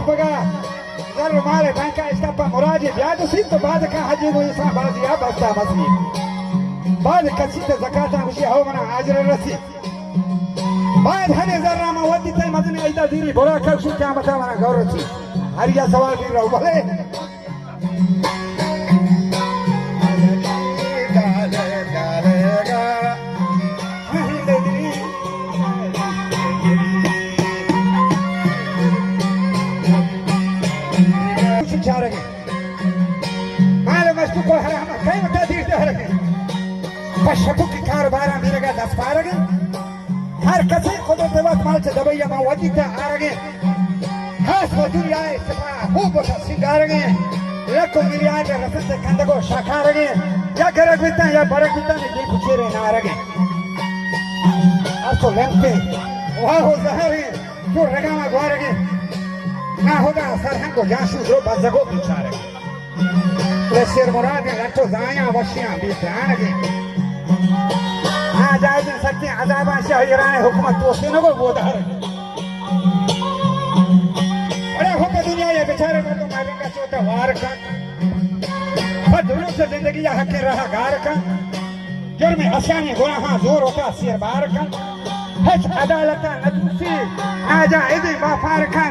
बगा जर माले बैंक इसका पर मुराद ब्याज सी तो बाद का हज को इसा बाजिया बस्ता मसली बाद कसी तो ज़कात मुशी हो मना हाजिर रसी बाद हने जरा मा वदी तय मदने ऐदा दीरी बोरा कर सु क्या मता मना गौर छी हरिया सवाल भी रहो भले को हराम कई बता दीर दे हरगे पशपु की कारोबार मिलेगा 10 पारगे हर कसे खुद देवत माल से दबैया मा वदी ता आरगे खास दुनिया है सपा हो बसा सिंगारगे लको मिलिया के रसत कंदगो शाखारगे या गरग बिता या बरग बिता ने दी पुछेरे ना आरगे असो लेंते वाह हो जहरे तो रगामा ग्वारगे ना होगा सरहंग को जासू रो बजगो बिचारे Lesir murad yang lancar zaya wasya bidan lagi. Aja aja sakti azaban syahiran hukumat tuasin को बोधर. अरे हुक्म दुनिया ये बेचारे को तो मालूम का चोटा वार का. पर दोनों से जिंदगी या हक रहा गार का. जुर्म हसानी गुनाह जोर होता सिर बार का. हज अदालत नदूसी आजा इधर बाफार का.